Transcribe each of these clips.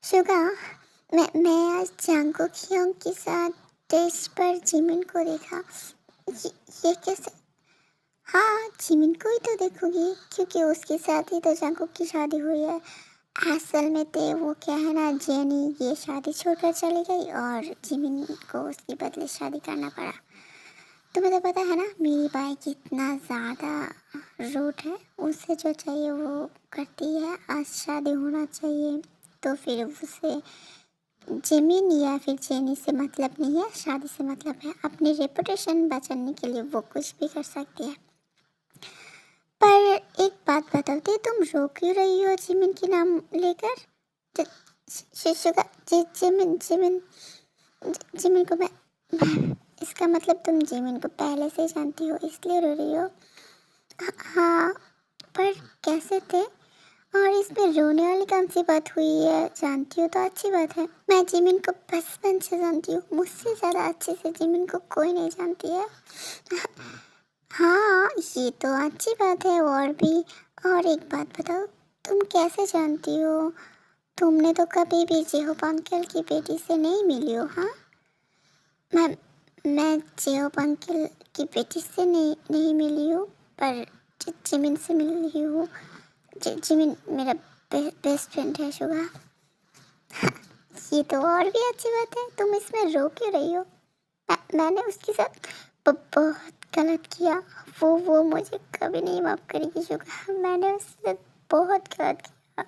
Suga, मैं आज जांगकुक Hyeong के साथ टेस्ट पर जिमिन को देखा। ये, ये कैसे? हाँ, जिमिन को ही तो देखूंगी क्योंकि उसके साथ ही तो जांगकुक की शादी हुई है। असल में तो वो क्या है ना, जेनी ये शादी छोड़कर चली गई और जिमिन को उसके बदले शादी करना पड़ा। तुम्हें तो पता है ना मेरी बाई कितना ज़्यादा रूड है। उसे जो चाहिए वो करती है। आज शादी होना चाहिए तो फिर उसे जिमिन या फिर जेनी से मतलब नहीं है, शादी से मतलब है। अपनी रेपुटेशन बचाने के लिए वो कुछ भी कर सकती है। पर एक बात बताओ, तुम रो क्यों रही हो जिमिन के नाम लेकर? शुगा, जिमिन जिमिन जिमिन को मैं इसका मतलब तुम जिमिन को पहले से जानती हो इसलिए रो रही हो? हाँ, पर कैसे थे? और इसमें रोने वाली कौन सी बात हुई है? जानती हो तो अच्छी बात है। मैं जिमिन को बचपन से जानती हूँ, मुझसे ज़्यादा अच्छे से जिमिन को कोई नहीं जानती है। हाँ, ये तो अच्छी बात है। और भी, और एक बात बताओ, तुम कैसे जानती हो? तुमने तो कभी भी जेहोप अंकल की बेटी से नहीं मिली हो। हाँ, मैं जेहोप अंकल की बेटी से नहीं मिली हूँ, पर जिमिन से मिली हूँ। जिमिन मेरा बेस्ट फ्रेंड है शुगा। ये तो और भी अच्छी बात है। तुम इसमें रो क्यों रही हो? मैंने उसके साथ बहुत गलत किया। वो मुझे कभी नहीं माफ़ करेगी शुगा। मैंने उसके साथ बहुत गलत किया।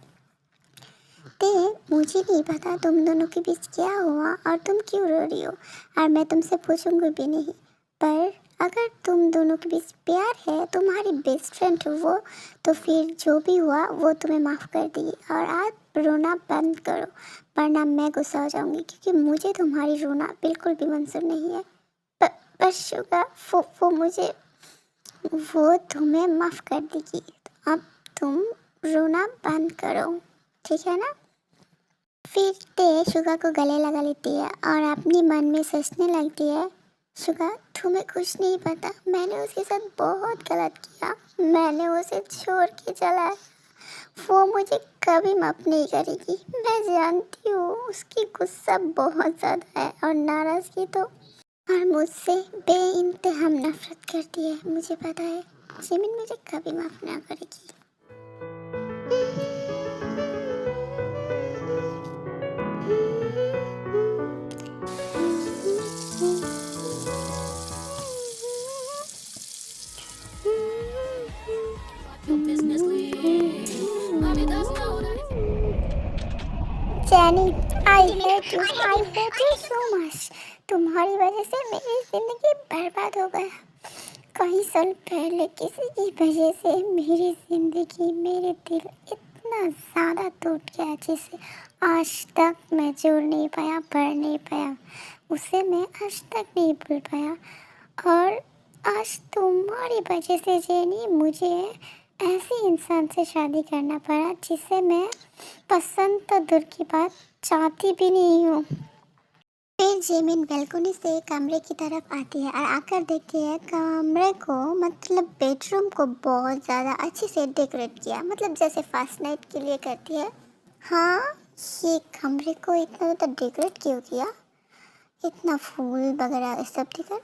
ते मुझे नहीं पता तुम दोनों के बीच क्या हुआ और तुम क्यों रो रही हो, और मैं तुमसे पूछूंगी भी नहीं। पर अगर तुम दोनों के बीच प्यार है, तुम्हारी बेस्ट फ्रेंड हो वो, तो फिर जो भी हुआ वो तुम्हें माफ़ कर दी। और आप रोना बंद करो, वरना मैं गुस्सा हो जाऊंगी, क्योंकि मुझे तुम्हारी रोना बिल्कुल भी मंजूर नहीं है। पर शुगा, वो तुम्हें माफ़ कर देगी। तो अब तुम रोना बंद करो, ठीक है ना? फिर ते शुगा को गले लगा लेती है और अपनी मन में सोचने लगती है, शुगा तुम्हें कुछ नहीं पता, मैंने उसके साथ बहुत गलत किया। मैंने उसे छोड़ के चला, वो मुझे कभी माफ़ नहीं करेगी। मैं जानती हूँ उसकी गुस्सा बहुत ज़्यादा है और नाराज़गी तो, और मुझसे बेइंतहा नफरत करती है। मुझे पता है जिमिन मुझे कभी माफ़ ना करेगी। Jenny, I hate you so much. तुम्हारी वजह से मेरी ज़िंदगी बर्बाद हो गया। कई साल पहले किसी की वजह से मेरी ज़िंदगी, मेरे दिल इतना ज़्यादा टूट गया जिसे आज तक मैं जोड़ नहीं पाया, भर नहीं पाया। उसे मैं आज तक नहीं भूल पाया। और आज तुम्हारी वजह से जेनी, मुझे ऐसे इंसान से शादी करना पड़ा जिसे मैं पसंद तो दूर की बात, चाहती भी नहीं हूँ। फिर जेमिन बैल्कनी से कमरे की तरफ आती है और आकर देखती है कमरे को, मतलब बेडरूम को बहुत ज़्यादा अच्छे से डेकोरेट किया, मतलब जैसे फर्स्ट नाइट के लिए करती है। हाँ, ये कमरे को इतना ज़्यादा डेकोरेट क्यों किया? इतना फूल वगैरह सब देकर।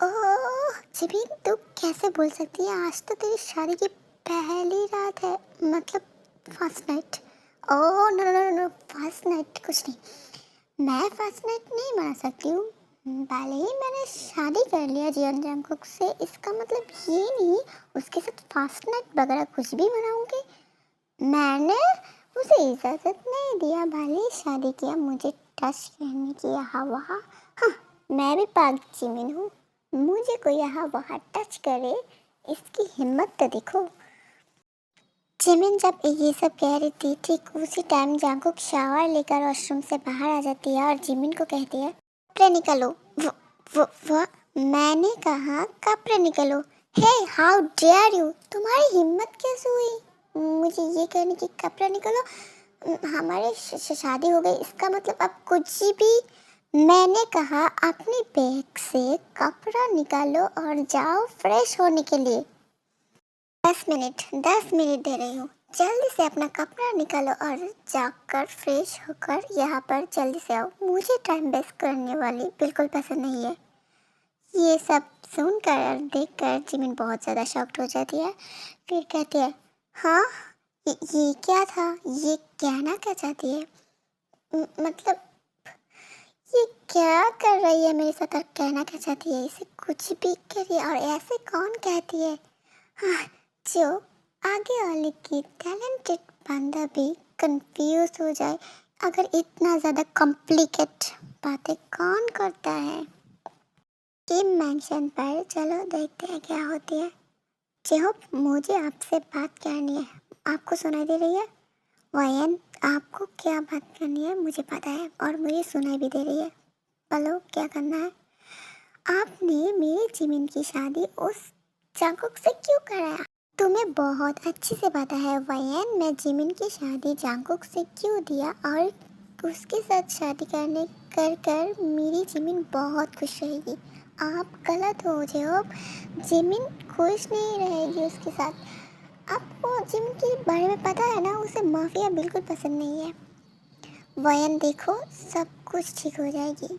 ओह जेमिन, तू कैसे बोल सकती है? आज तो तेरी शादी की पहली रात है, मतलब first night. Oh no no no, first night कुछ नहीं। मैं फर्स्ट नाइट नहीं मना सकती हूँ। भले ही मैंने शादी कर लिया जियन जंगकुक से, इसका मतलब ये नहीं उसके साथ फर्स्ट नाइट वगैरह कुछ भी मनाऊंगी। मैंने उसे इजाज़त नहीं दिया, भले ही शादी किया, मुझे टच करने की यहाँ वहाँ। हाँ, मैं भी पाक जिमिन हूँ, मुझे कोई यहाँ वहाँ टच करे, इसकी हिम्मत तो देखो। जिमिन जब ये सब कह रही थी, ठीक उसी टाइम जांगकुक शावर लेकर वॉशरूम से बाहर आ जाती है और जिमिन को कहती है, कपड़े निकलो। वो मैंने कहा कपड़े निकलो। हे, हाउ डेयर यू, तुम्हारी हिम्मत कैसे हुई मुझे ये कहने की कपड़े निकलो? हमारी शादी हो गई, इसका मतलब अब कुछ भी। मैंने कहा अपनी बैग से कपड़ा निकालो और जाओ फ्रेश होने के लिए। 10 मिनट दे रही हूँ, जल्दी से अपना कपड़ा निकालो और जाकर फ्रेश होकर यहाँ पर जल्दी से आओ। मुझे टाइम वेस्ट करने वाली बिल्कुल पसंद नहीं है। ये सब सुनकर और देखकर जिमिन बहुत ज़्यादा शॉक्ड हो जाती है। फिर कहती है, हाँ ये क्या था, ये कहना क्या चाहती है? मतलब ये क्या कर रही है मेरे साथ और कहना क्या चाहती है? इसे कुछ भी करिए और ऐसे कौन कहती है? हाँ, जो आगे वाले की टैलेंटेड बंदा भी कंफ्यूज हो जाए। अगर इतना ज़्यादा कॉम्प्लिकेट बातें कौन करता है? किम मेंशन पर चलो देखते हैं क्या होती है। जेहोप, मुझे आपसे बात करनी है। आपको सुनाई दे रही है? वायन, आपको क्या बात करनी है मुझे पता है और मुझे सुनाई भी दे रही है। बोलो क्या करना है? आपने मेरे जिमिन की शादी उस जांगकुक से क्यों कराया? तुम्हें बहुत अच्छे से पता है वायन, मैं जिमिन की शादी जांगकुक से क्यों दिया और उसके साथ शादी करने कर मेरी जिमिन बहुत खुश रहेगी। आप गलत हो जेहोब, जिमिन खुश नहीं रहेगी उसके साथ। आपको जिमिन के बारे में पता है ना, उसे माफिया बिल्कुल पसंद नहीं है। वायन देखो, सब कुछ ठीक हो जाएगी।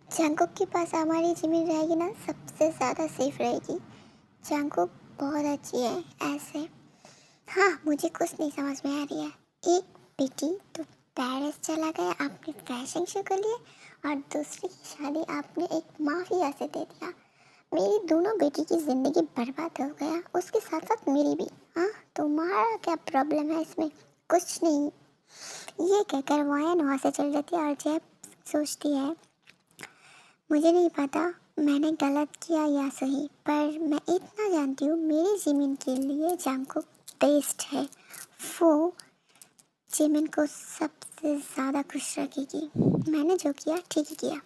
जांगकुक के पास हमारी जिमिन रहेगी ना, सबसे ज़्यादा सेफ रहेगी। जांगकुक बहुत अच्छी है ऐसे। हाँ, मुझे कुछ नहीं समझ में आ रही है। एक बेटी तो पेरिस चला गया आपने फैशन शो के लिए और दूसरी की शादी आपने एक माफिया से दे दिया। मेरी दोनों बेटी की ज़िंदगी बर्बाद हो गया, उसके साथ साथ मेरी भी। हाँ, तुम्हारा क्या प्रॉब्लम है इसमें? कुछ नहीं। ये कहकर वायन वहाँ से चल जाती है और जैब सोचती है, मुझे नहीं पता मैंने गलत किया या सही, पर मैं इतना जानती हूँ मेरी जिमिन के लिए जांगकुक बेस्ट है। वो जिमिन को सबसे ज़्यादा खुश रखेगी। मैंने जो किया ठीक ही किया।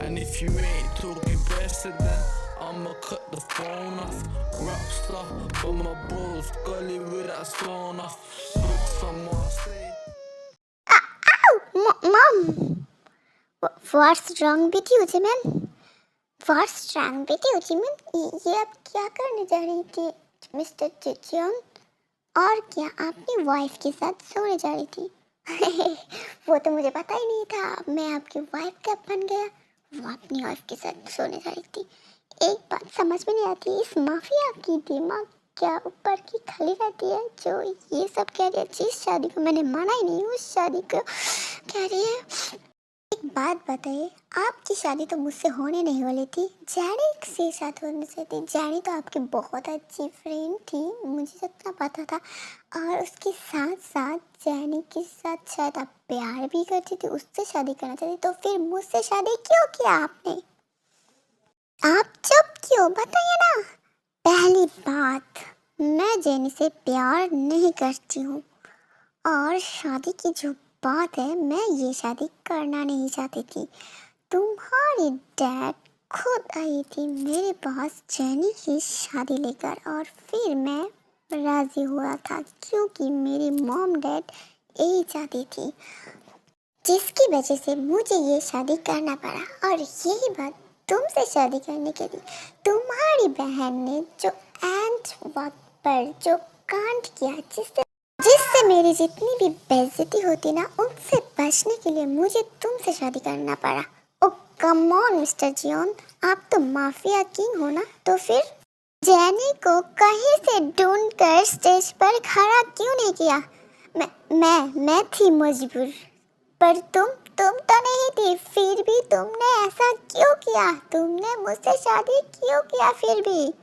And if you ain't talking better, then I'ma cut the phone off. Rockstar, but my balls gully with that stone off. Look someone say. Mom, what's wrong with you, Jimin? What's wrong with you, Jimin? ये आप क्या करने जा रही थी, mister चिचियन? और क्या आपकी वाइफ के साथ सोने जा रही थी? वो तो मुझे पता ही नहीं था। मैं आपकी वाइफ कब बन गया? वो अपनी वाइफ के साथ सोने जा रही थी। एक बात समझ में नहीं आती, इस माफिया की दिमाग क्या ऊपर की खली रहती है जो ये सब कह रही है। जिस शादी को मैंने माना ही नहीं, उस शादी को कह रही है। एक बात बताइए, आपकी शादी तो मुझसे होने नहीं वाली थी, जैनी से साथ होने से थी। जैनी तो आपकी बहुत अच्छी फ्रेंड थी, मुझे जितना पता था। और उसके साथ साथ जैनी के साथ शायद आप प्यार भी करती थी, उससे शादी करना चाहती। तो फिर मुझसे शादी क्यों किया आपने? आप चुप क्यों, बताइए ना। पहली बात, मैं जैनी से प्यार नहीं करती हूँ और शादी की जो बात है, मैं ये शादी करना नहीं चाहती थी। तुम्हारी डैड खुद आई थी मेरे पास जैनी की शादी लेकर और फिर मैं राज़ी हुआ था क्योंकि मेरी मॉम डैड यही चाहती थी, जिसकी वजह से मुझे ये शादी करना पड़ा। और यही बात तुमसे शादी करने के लिए तुम्हारी बहन ने जो एंड वक्त पर जो कांड किया, जिससे मेरी जितनी भी बेइज्जती होती ना, उनसे बचने के लिए मुझे तुमसे शादी करना पड़ा। ओ कम ऑन मिस्टर जियोन, आप तो माफिया किंग हो ना, तो फिर जैनी को कहीं से ढूंढकर स्टेज पर खड़ा क्यों नहीं किया? मैं थी मजबूर, पर तुम तो नहीं थी। फिर भी तुमने ऐसा क्यों किया? तुमने मुझसे शादी क्यों किया फिर भी?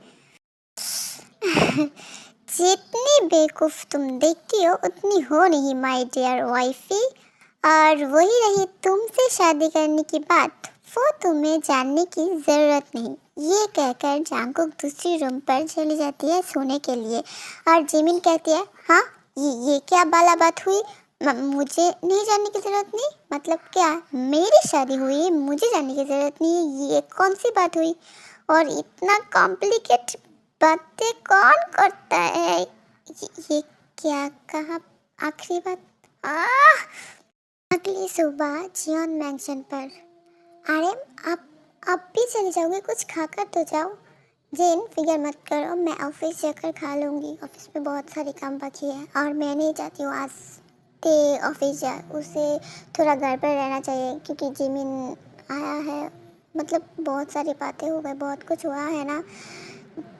जितनी बेवकूफ़ तुम देखती हो उतनी हो नहीं माय डियर वाइफी। और वही रही तुमसे शादी करने की बात, वो तुम्हें जानने की ज़रूरत नहीं। ये कहकर जांगकुक दूसरी रूम पर चली जाती है सोने के लिए और जिमिन कहती है, हाँ ये क्या बाला बात हुई? मुझे नहीं जानने की ज़रूरत नहीं, मतलब क्या मेरी शादी हुई है, मुझे जानने की ज़रूरत नहीं है? ये कौन सी बात हुई? और इतना कॉम्प्लिकेट बातें कौन करता है? ये क्या कहा आखिरी बात? आह! अगली सुबह जियोन मैंशन पर। अरे आप भी चले जाओगे? कुछ खाकर तो जाओ। जेन फिक्र मत करो, मैं ऑफिस जाकर खा लूँगी। ऑफिस में बहुत सारे काम बाकी है और मैं नहीं चाहती हूँ आज ते ऑफिस जाए। उसे थोड़ा घर पर रहना चाहिए क्योंकि जिमिन आया है। मतलब बहुत सारी बातें हो गई, बहुत कुछ हुआ है ना।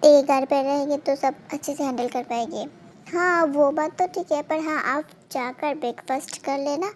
ते घर पर रहेंगे तो सब अच्छे से हैंडल कर पाएंगे। हाँ वो बात तो ठीक है, पर हाँ आप जाकर ब्रेकफास्ट कर लेना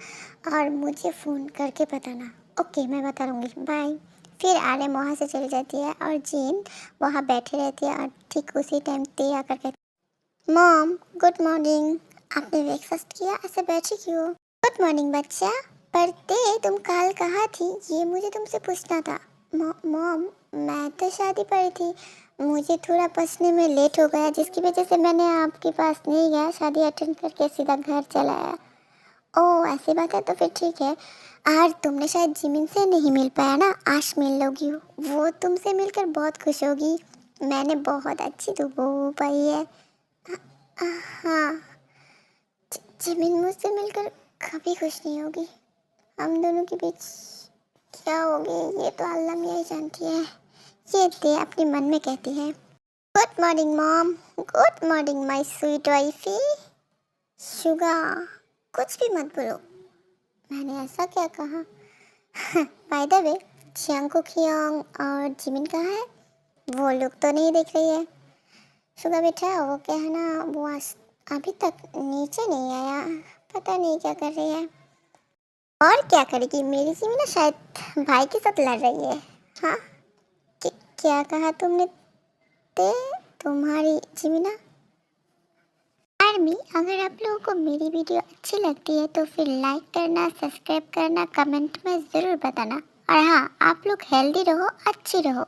और मुझे फ़ोन करके बताना। ओके मैं बता दूँगी, बाय। फिर आर्यन वहाँ से चली जाती है और जीन वहाँ बैठी रहती है और ठीक उसी टाइम ते आकर कहती, मॉम गुड मॉर्निंग। आपने ब्रेकफास्ट किया? ऐसे बैठी क्यों? गुड मॉर्निंग बच्चा। पर ते तुम कल कहाँ थी? ये मुझे तुमसे पूछना था। मॉम मैं तो शादी पर थी, मुझे थोड़ा पहुँचने में लेट हो गया जिसकी वजह से मैंने आपके पास नहीं गया, शादी अटेंड करके सीधा घर चला आया। ओह ऐसी बात है तो फिर ठीक है। आज तुमने शायद जिमिन से नहीं मिल पाया ना, आज मिल लोगी, वो तुमसे मिलकर बहुत खुश होगी। मैंने बहुत अच्छी बहू पाई है। हाँ जिमिन मुझसे मिलकर कभी खुश नहीं होगी। हम दोनों के बीच क्या होगी ये तो अल्लाह मियाँ ही जानती है। ये ते अपने मन में कहती है। Good morning mom. Good morning my sweet wifey. Sugar कुछ भी मत बोलो, मैंने ऐसा क्या कहा? बाय द वे चियांग खियांग और जिमिन कहाँ है? वो लोग तो नहीं दिख रही है। शुगर बेटा वो क्या है ना, वो आज अभी तक नीचे नहीं आया, पता नहीं क्या कर रही है। और क्या करेगी मेरी जिमिन? शायद भाई के साथ लड़ रही है। हाँ क्या कहा तुमने? ते तुम्हारी जिमिना? आर्मी अगर आप लोगों को मेरी वीडियो अच्छी लगती है तो फिर लाइक करना, सब्सक्राइब करना, कमेंट में ज़रूर बताना। और हाँ आप लोग हेल्दी रहो, अच्छी रहो।